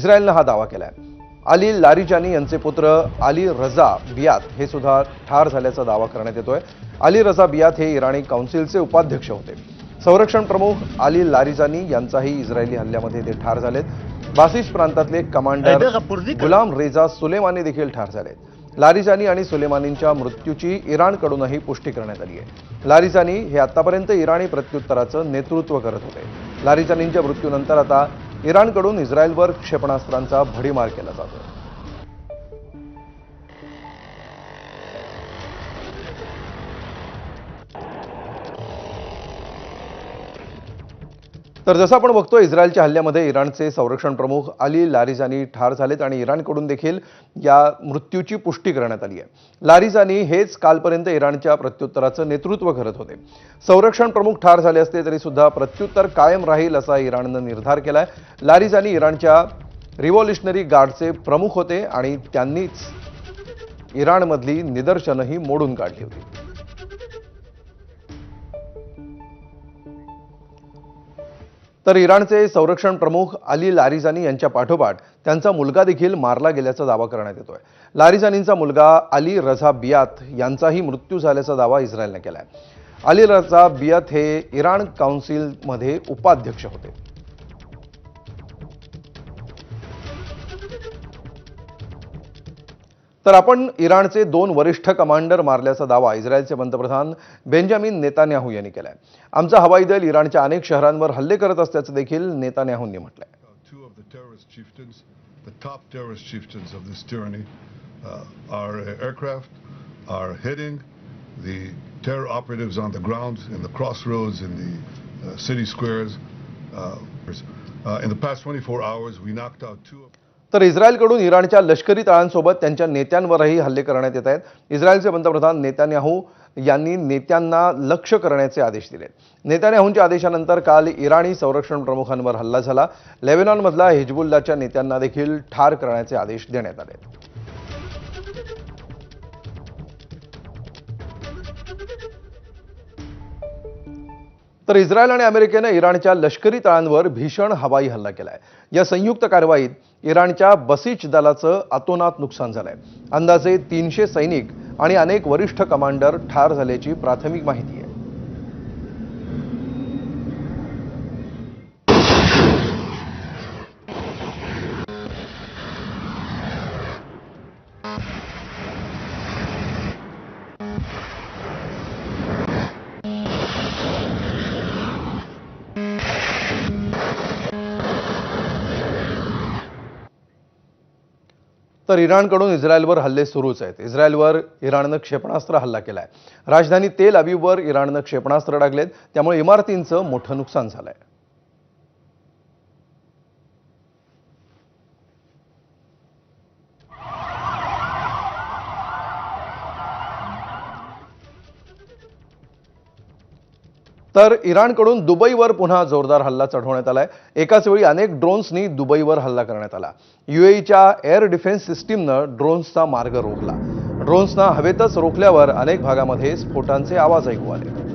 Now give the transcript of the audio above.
इस्रायलनं हा दावा केलाय। अली लारिजानी यांचे पुत्र अली रजा बियात हे सुद्धा ठार झाल्याचा दावा करण्यात येतोय। अली रजा बियात हे इराणी काउन्सिलचे उपाध्यक्ष होते। संरक्षण प्रमुख अली लारिजानी यांचाही इस्रायली हल्ल्यामध्ये ते ठार झालेत। बासिस प्रांतातले कमांडर गुलाम रेजा सुलेमानी देखील ठार झालेत। लारिजानी आणि सुलेमानींच्या मृत्यूची इराणकडूनही पुष्टी करण्यात आली आहे। लारिजानी हे आतापर्यंत इराणी प्रत्युत्तराचं नेतृत्व करत होते। लारिजानींच्या मृत्यूनंतर आता इराणकडून इस्रायलवर क्षेपणास्त्रांचा भडीमार केला जातो। तर जसं आपण बघतो, इस्रायलच्या हल्ल्यामध्ये इराणचे संरक्षण प्रमुख अली लारिजानी ठार झालेत आणि इराणकडून देखील या मृत्यूची पुष्टी करण्यात आली आहे। लारिजानी हेच कालपर्यंत इराणच्या प्रत्युत्तराचं नेतृत्व करत होते। संरक्षण प्रमुख ठार झाले असते तरी सुद्धा प्रत्युत्तर कायम राहील असा इराणनं निर्धार केलाय। लारिजानी इराणच्या रिव्होल्युशनरी गार्डचे प्रमुख होते आणि त्यांनीच इराणमधली निदर्शनंही मोडून काढली होती। तर इराणचे संरक्षण प्रमुख अली लारिजानी यांच्या पाठोपाठ त्यांचा मुलगा देखील मारला गेल्याचा दावा करण्यात येतोय। लारिजानींचा मुलगा अली रजा बियात यांचाही मृत्यू झाल्याचा दावा इस्रायलने केलाय। अली रजा बियात हे इराण काउन्सिलमध्ये उपाध्यक्ष होते। तर आपण इराणचे 2 वरिष्ठ कमांडर मारल्याचा दावा इस्रायलचे पंतप्रधान बेंजामिन नेतान्याहू यांनी केलाय। आमचा हवाई दल इराणच्या अनेक शहरांवर हल्ले करत असल्याचं देखील नेतान्याहूंनी म्हटलंय। The top terrorist chieftains of this tyranny, our aircraft are hitting the terror operatives on the ground, in the crossroads, in the city squares. In the past 24 hours, we knocked out 2 तर इस्रायलकडून इराणच्या लष्करी तळांसोबत त्यांच्या नेत्यांवरही हल्ले करण्यात येत आहेत। इस्रायलचे पंतप्रधान नेतान्याहू यांनी नेत्यांना लक्ष्य करण्याचे आदेश दिले। नेतान्याहूंच्या आदेशानंतर काल इराणी संरक्षण प्रमुखांवर हल्ला झाला। लेबनॉनमधल्या हिजबुल्लाच्या नेत्यांना देखील ठार करण्याचे आदेश देण्यात आले। तर इस्रायल आणि अमेरिकेने इराणच्या लष्करी तळांवर भीषण हवाई हल्ला केलाय। या संयुक्त कारवाईत इराणच्या बसिच दलाचं अतोनात नुकसान झालंय। अंदाजे 300 सैनिक आणि अनेक वरिष्ठ कमांडर ठार झाल्याची प्राथमिक माहिती आहे। तर इराणकडून इस्रायलवर हल्ले सुरूच आहेत। इस्रायलवर इराणनं क्षेपणास्त्र हल्ला केलाय। राजधानी तेल अवीववर इराणनं क्षेपणास्त्र डागलेत, त्यामुळे इमारतींचं मोठं नुकसान झालंय। तर इराणकडून दुबईवर पुन्हा जोरदार हल्ला चढवण्यात आलाय। एकाच वेळी अनेक ड्रोन्सनी दुबईवर हल्ला करण्यात आला। यूएईच्या एअर डिफेन्स सिस्टीमनं ड्रोन्सचा मार्ग रोखला। ड्रोन्सना हवेतच रोखल्यावर अनेक भागामध्ये स्फोटांचे आवाज ऐकू आले।